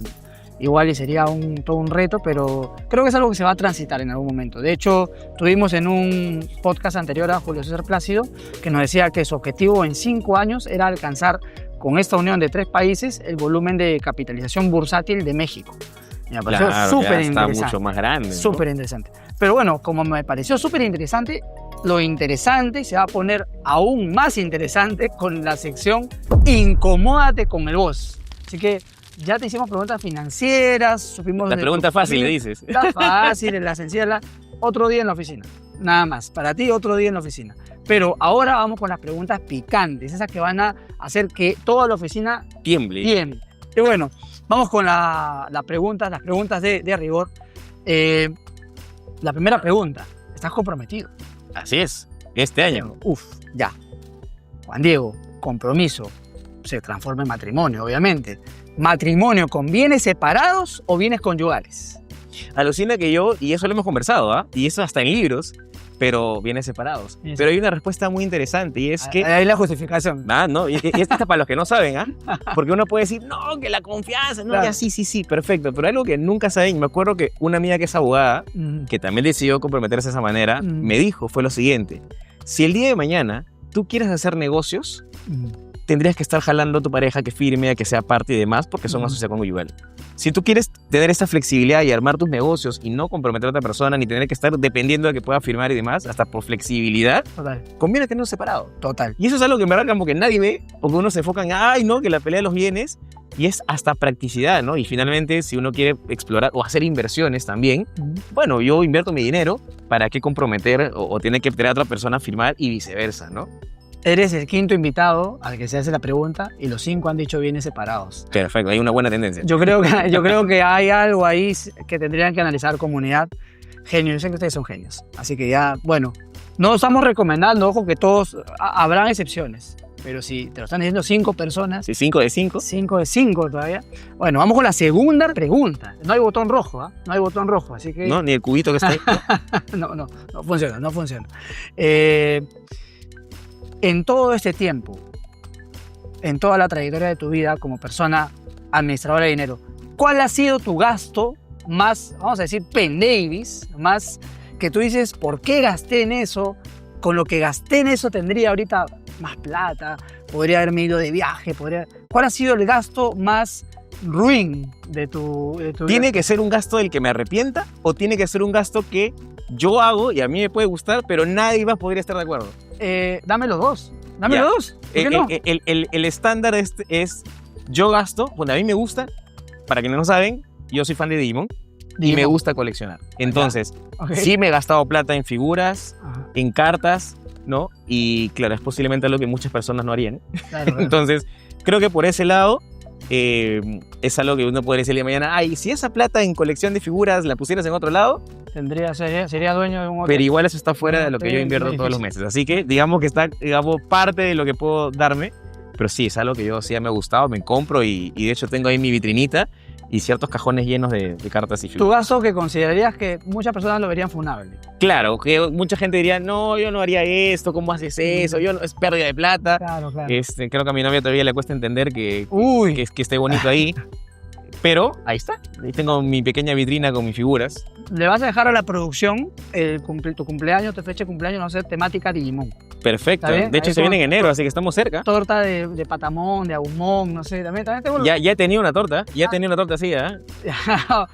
Speaker 1: Igual y sería todo un reto, pero creo que es algo que se va a transitar en algún momento. De hecho, tuvimos en un podcast anterior a Julio César Plácido que nos decía que su objetivo en 5 años era alcanzar con esta unión de 3 países el volumen de capitalización bursátil de México. Me pareció súper interesante.
Speaker 2: Está mucho más grande, ¿no?
Speaker 1: Súper interesante. Pero bueno, como me pareció súper interesante, lo interesante se va a poner aún más interesante con la sección Incomódate con el Boss. Así que ya te hicimos preguntas financieras, supimos...
Speaker 2: La pregunta fácil, le dices.
Speaker 1: La fácil, la sencilla, otro día en la oficina. Nada más, para ti otro día en la oficina. Pero ahora vamos con las preguntas picantes, esas que van a hacer que toda la oficina
Speaker 2: tiemble.
Speaker 1: Y bueno, vamos con las preguntas de rigor. La primera pregunta, ¿estás comprometido?
Speaker 2: Así es, este año.
Speaker 1: Ya. Juan Diego, compromiso se transforma en matrimonio, obviamente. ¿Matrimonio con bienes separados o bienes conyugales?
Speaker 2: Alucina que yo, y eso lo hemos conversado, ¿ah? Y eso hasta en libros, pero bienes separados.
Speaker 1: Sí.
Speaker 2: Pero hay una respuesta muy interesante y es que...
Speaker 1: Ahí la justificación.
Speaker 2: ¿no? Y esta está para los que no saben, ¿ah? Porque uno puede decir, no, que la confianza, no,
Speaker 1: Claro.
Speaker 2: ya sí, perfecto. Pero algo que nunca saben, me acuerdo que una amiga que es abogada, que también decidió comprometerse de esa manera, me dijo, fue lo siguiente: si el día de mañana tú quieres hacer negocios, tendrías que estar jalando a tu pareja que firme, a que sea parte y demás, porque son asociación conyugal. Si tú quieres tener esta flexibilidad y armar tus negocios y no comprometer a otra persona, ni tener que estar dependiendo de que pueda firmar y demás, hasta por flexibilidad,
Speaker 1: Total.
Speaker 2: conviene tenerlos separados.
Speaker 1: Total.
Speaker 2: Y eso es algo que en verdad como que nadie ve, porque uno se enfoca en, ay, no, que la pelea de los bienes, y es hasta practicidad, ¿no? Y finalmente, si uno quiere explorar o hacer inversiones también, bueno, yo invierto mi dinero, ¿para qué comprometer o tiene que tener a otra persona a firmar y viceversa, ¿no?
Speaker 1: Eres el 5º invitado al que se hace la pregunta y los 5 han dicho bienes separados.
Speaker 2: Perfecto, hay una buena tendencia.
Speaker 1: Yo creo que hay algo ahí que tendrían que analizar comunidad. Genios, yo sé que ustedes son genios. Así que ya, bueno, no estamos recomendando, ojo, que todos, habrán excepciones. Pero si te lo están diciendo 5 personas,
Speaker 2: Sí, 5 de 5.
Speaker 1: 5 de 5 todavía. Bueno, vamos con la segunda pregunta. No hay botón rojo, ¿ah? No hay botón rojo, así que...
Speaker 2: No, ni el cubito que está ahí.
Speaker 1: no funciona. En todo este tiempo, en toda la trayectoria de tu vida como persona administradora de dinero, ¿cuál ha sido tu gasto más, vamos a decir, pendavis, más que tú dices, ¿por qué gasté en eso? Con lo que gasté en eso tendría ahorita más plata, podría haberme ido de viaje, ¿Cuál ha sido el gasto más ruin de tu
Speaker 2: ¿Tiene
Speaker 1: vida?
Speaker 2: que ser un gasto del que me arrepienta o tiene que ser un gasto que yo hago y a mí me puede gustar, pero nadie más podría estar de acuerdo?
Speaker 1: Dame los dos. Dame
Speaker 2: Ya.
Speaker 1: los dos. ¿Por qué no?
Speaker 2: El estándar es yo gasto, bueno, a mí me gusta, para quienes no saben, yo soy fan de Digimon y me gusta coleccionar. Entonces,
Speaker 1: Ok.
Speaker 2: sí me he gastado plata en figuras,
Speaker 1: Ajá,
Speaker 2: en cartas, ¿no? Y claro, es posiblemente algo que muchas personas no harían.
Speaker 1: claro.
Speaker 2: Entonces, creo que por ese lado es algo que uno podría decir el día de mañana, ay, si esa plata en colección de figuras la pusieras en otro lado,
Speaker 1: Sería dueño de un hotel.
Speaker 2: pero igual eso está fuera de lo que yo
Speaker 1: Sí,
Speaker 2: invierto
Speaker 1: muy
Speaker 2: todos los
Speaker 1: difícil.
Speaker 2: meses. Así que digamos que está parte de lo que puedo darme, pero sí, es algo que yo sí me ha gustado, me compro y de hecho tengo ahí mi vitrinita y ciertos cajones llenos de cartas y
Speaker 1: Tu
Speaker 2: figuras.
Speaker 1: gasto que considerarías que muchas personas lo verían funable.
Speaker 2: Claro, que mucha gente diría, no, yo no haría esto, ¿cómo haces eso? Yo no, es pérdida de plata.
Speaker 1: Claro, claro.
Speaker 2: Creo que a mi novia todavía le cuesta entender
Speaker 1: Uy,
Speaker 2: que esté bonito ahí. Pero ahí está. Ahí tengo mi pequeña vitrina con mis figuras.
Speaker 1: le vas a dejar a la producción tu cumpleaños, tu fecha de cumpleaños, no sé, temática Digimon.
Speaker 2: Perfecto.
Speaker 1: ¿Está bien?
Speaker 2: De hecho,
Speaker 1: Ahí
Speaker 2: se
Speaker 1: con-
Speaker 2: viene en enero, así que estamos cerca.
Speaker 1: Torta de patamón, de agumón, no sé, también tengo...
Speaker 2: Ya he tenido una torta. Ya he tenido una torta así, ¿eh?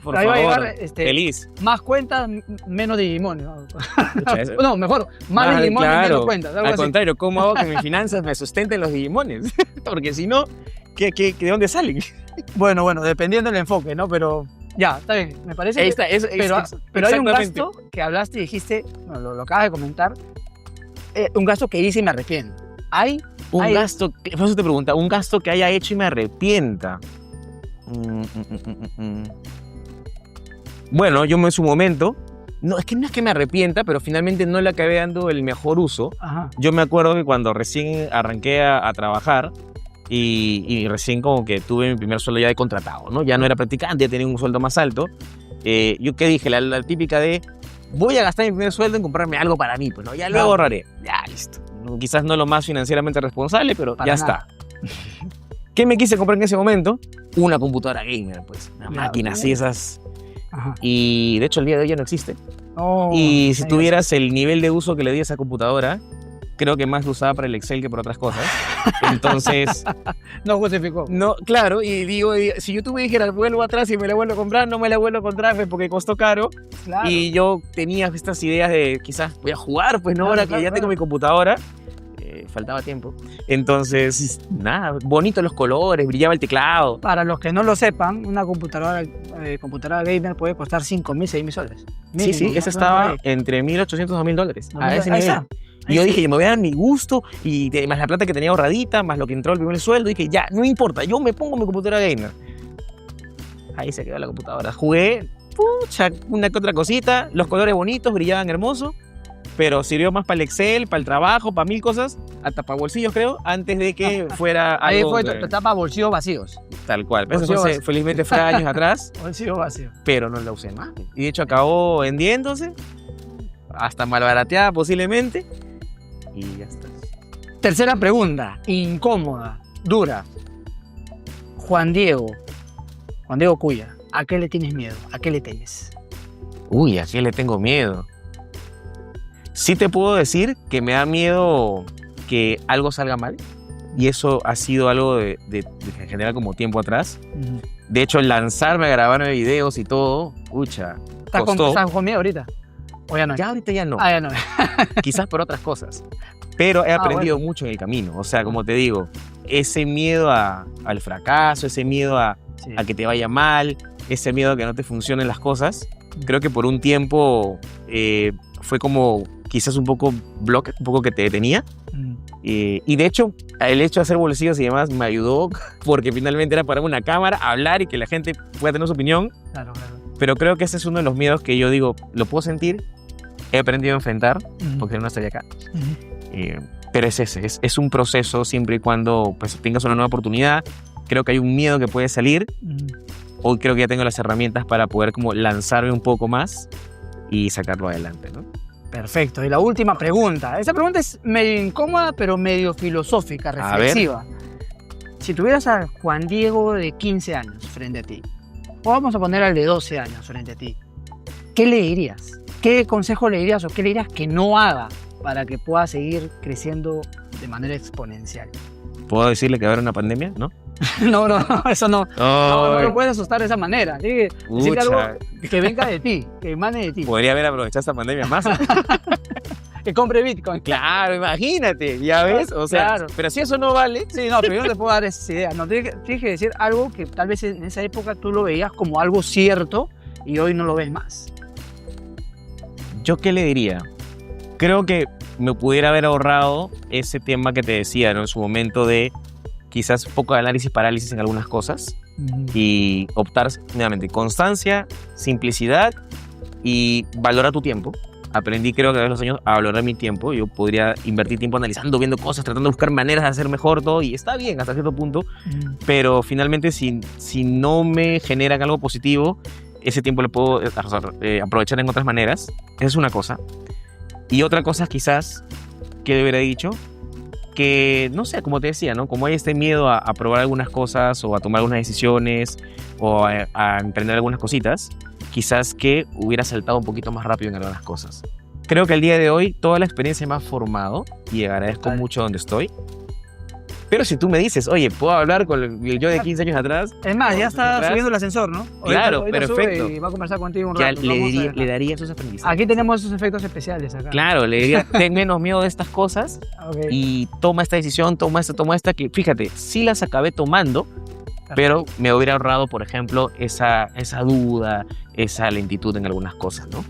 Speaker 2: Por
Speaker 1: Ahí va a
Speaker 2: favor.
Speaker 1: llegar,
Speaker 2: Feliz.
Speaker 1: más cuentas, menos Digimon. ¿no?
Speaker 2: Escucha, eso.
Speaker 1: No, mejor, más Digimon y
Speaker 2: claro.
Speaker 1: menos cuentas. Algo
Speaker 2: Al
Speaker 1: así.
Speaker 2: contrario, ¿cómo hago que mis finanzas me sustenten los Digimones? Porque si no, ¿de dónde salen?
Speaker 1: Bueno, dependiendo del enfoque, ¿no? Pero ya, está bien, me parece
Speaker 2: Ahí
Speaker 1: que...
Speaker 2: está,
Speaker 1: Pero hay un
Speaker 2: exactamente.
Speaker 1: gasto que hablaste y dijiste, bueno, lo acabas de comentar, un gasto que hice y me arrepiento. Hay
Speaker 2: Un
Speaker 1: Ay,
Speaker 2: gasto, por eso te pregunta, un gasto que haya hecho y me arrepienta. Bueno, yo en su momento, no es que me arrepienta, pero finalmente no le acabé dando el mejor uso.
Speaker 1: Ajá.
Speaker 2: Yo me acuerdo que cuando recién arranqué a trabajar y recién como que tuve mi primer sueldo ya de contratado, ¿no? Ya no era practicante, ya tenía un sueldo más alto. Yo qué dije, la típica de voy a gastar mi primer sueldo en comprarme algo para mí, pues no, ya luego ahorraré. Ya, listo. Quizás no lo más financieramente responsable, pero
Speaker 1: Para
Speaker 2: ya
Speaker 1: nada.
Speaker 2: está. ¿Qué me quise comprar en ese momento? Una computadora gamer, pues. Una
Speaker 1: Ya,
Speaker 2: máquina
Speaker 1: ok.
Speaker 2: así, esas.
Speaker 1: Ajá.
Speaker 2: Y de hecho el día de hoy ya no existe.
Speaker 1: Oh,
Speaker 2: Y si
Speaker 1: ay,
Speaker 2: tuvieras el nivel de uso que le di a esa computadora, creo que más lo usaba para el Excel que por otras cosas. Entonces,
Speaker 1: no justificó.
Speaker 2: no, claro, y digo, si YouTube dijera, vuelvo atrás y me la vuelvo a comprar, no me la vuelvo a comprar pues, porque costó caro.
Speaker 1: Claro.
Speaker 2: Y yo tenía estas ideas de quizás voy a jugar, pues no,
Speaker 1: Claro,
Speaker 2: ahora que
Speaker 1: claro,
Speaker 2: ya tengo
Speaker 1: claro.
Speaker 2: mi computadora. Faltaba tiempo. Entonces, nada, bonito los colores, brillaba el teclado.
Speaker 1: Para los que no lo sepan, una computadora gamer puede costar 5.000, 6.000 soles.
Speaker 2: Sí, sí,
Speaker 1: Mínimo,
Speaker 2: esa
Speaker 1: ¿no?
Speaker 2: estaba entre 1.800 a 2.000 dólares. A ese
Speaker 1: Ahí
Speaker 2: nivel.
Speaker 1: está.
Speaker 2: Y yo dije, me voy a dar mi gusto, y más la plata que tenía ahorradita, más lo que entró el primer sueldo, dije, ya, no importa, yo me pongo mi computadora gamer. Ahí se quedó la computadora. Jugué, pucha, una que otra cosita, los colores bonitos, brillaban hermoso, pero sirvió más para el Excel, para el trabajo, para mil cosas, hasta para bolsillos, creo, antes de que fuera
Speaker 1: Ahí
Speaker 2: algo
Speaker 1: fue
Speaker 2: de-
Speaker 1: tu etapa bolsillos vacíos.
Speaker 2: tal cual. Pero eso
Speaker 1: Bolsillo
Speaker 2: fue
Speaker 1: vacío.
Speaker 2: felizmente fue años atrás,
Speaker 1: Bolsillos vacíos.
Speaker 2: pero no la usé más. Y de hecho acabó vendiéndose, hasta malbarateada posiblemente, y ya está.
Speaker 1: Tercera pregunta, incómoda, dura. Juan Diego Cuya, ¿a qué le tienes miedo? ¿A qué le temes?
Speaker 2: Uy, ¿a qué le tengo miedo? Sí te puedo decir que me da miedo que algo salga mal, y eso ha sido algo de en general como tiempo atrás. De hecho, lanzarme a grabarme videos y todo, pucha, costó.
Speaker 1: ¿Estás con miedo ahorita? ¿O ya no?
Speaker 2: Ya ahorita ya no,
Speaker 1: Ah, ya no.
Speaker 2: quizás por otras cosas, pero he aprendido mucho en el camino. O sea, como te digo, ese miedo al fracaso, ese miedo a
Speaker 1: Sí.
Speaker 2: que te vaya mal, ese miedo a que no te funcionen las cosas, creo que por un tiempo fue como quizás un poco bloque, un poco que te detenía.
Speaker 1: Mm.
Speaker 2: Y de hecho, el hecho de hacer bolsillos y demás me ayudó porque finalmente era parar una cámara, hablar y que la gente pueda tener su opinión.
Speaker 1: Claro.
Speaker 2: Pero creo que ese es uno de los miedos que yo digo, lo puedo sentir, he aprendido a enfrentar, porque no estaría acá. Pero es ese, es un proceso siempre y cuando pues, tengas una nueva oportunidad. Creo que hay un miedo que puede salir. Hoy creo que ya tengo las herramientas para poder como lanzarme un poco más y sacarlo adelante, ¿no?
Speaker 1: Perfecto. Y la última pregunta. Esa pregunta es medio incómoda, pero medio filosófica,
Speaker 2: A ver.
Speaker 1: reflexiva. Si tuvieras a Juan Diego de 15 años frente a ti, o vamos a poner al de 12 años frente a ti, ¿qué le dirías? ¿Qué consejo le dirías o qué le dirías que no haga para que pueda seguir creciendo de manera exponencial?
Speaker 2: ¿Puedo decirle que va a haber una pandemia? ¿No?
Speaker 1: No, eso no. No
Speaker 2: Ay,
Speaker 1: lo puedes asustar de esa manera. Tiene que decirle
Speaker 2: pucha.
Speaker 1: algo que venga de ti, que emane de ti.
Speaker 2: Podría haber aprovechado esta pandemia más.
Speaker 1: Que compre Bitcoin.
Speaker 2: Claro, imagínate, ya ves. O sea,
Speaker 1: Claro.
Speaker 2: pero si eso no vale,
Speaker 1: Sí, no, pero yo no te puedo dar esa idea. No, tienes que decir algo que tal vez en esa época tú lo veías como algo cierto y hoy no lo ves más.
Speaker 2: ¿yo qué le diría? Creo que me pudiera haber ahorrado ese tema que te decía, ¿no? En su momento de quizás un poco de análisis parálisis en algunas cosas y optar nuevamente constancia, simplicidad y valorar tu tiempo. Aprendí, creo que a través de los años, a valorar mi tiempo. Yo podría invertir tiempo analizando, viendo cosas, tratando de buscar maneras de hacer mejor todo, y está bien hasta cierto punto, pero finalmente si no me generan algo positivo, ese tiempo lo puedo aprovechar en otras maneras. Esa es una cosa. Y otra cosa quizás que hubiera dicho, que no sé, como te decía, ¿no? Como hay este miedo a probar algunas cosas o a tomar algunas decisiones o a emprender algunas cositas, quizás que hubiera saltado un poquito más rápido en algunas cosas. Creo que el día de hoy toda la experiencia me ha formado y agradezco mucho donde estoy. Pero si tú me dices, oye, ¿puedo hablar con el yo de 15 años atrás?
Speaker 1: Es más, ya está subiendo el ascenso, ¿no?
Speaker 2: Claro,
Speaker 1: ahorita
Speaker 2: perfecto.
Speaker 1: Sube y va a conversar contigo un
Speaker 2: Que
Speaker 1: rato.
Speaker 2: le daría esos aprendizajes.
Speaker 1: Aquí tenemos esos efectos especiales acá.
Speaker 2: Claro, le diría, ten menos miedo de estas cosas y toma esta decisión, toma esta, que fíjate, sí las acabé tomando, pero me hubiera ahorrado, por ejemplo, esa duda, esa lentitud en algunas cosas, ¿no?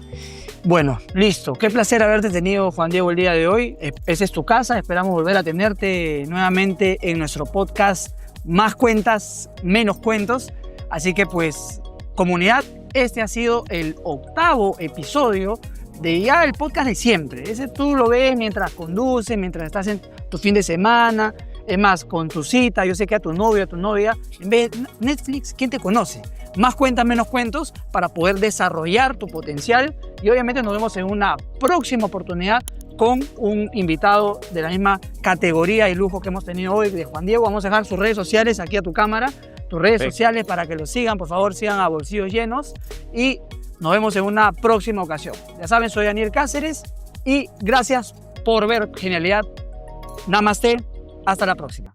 Speaker 1: Bueno, listo. Qué placer haberte tenido, Juan Diego, el día de hoy. Esa es tu casa. Esperamos volver a tenerte nuevamente en nuestro podcast Más Cuentas, Menos Cuentos. Así que, pues, comunidad, este ha sido el 8º episodio de ya el podcast de siempre. Ese tú lo ves mientras conduces, mientras estás en tu fin de semana. Es más, con tu cita, yo sé que a tu novio, a tu novia, en vez de Netflix, ¿quién te conoce? Más cuentas, menos cuentos, para poder desarrollar tu potencial. Y obviamente nos vemos en una próxima oportunidad con un invitado de la misma categoría y lujo que hemos tenido hoy, de Juan Diego. Vamos a dejar sus redes sociales aquí a tu cámara, tus redes sociales para que lo sigan. Por favor, sigan a Bolsillos Llenos y nos vemos en una próxima ocasión. Ya saben, soy Daniel Cáceres y gracias por ver Genialidad. Namaste. Hasta la próxima.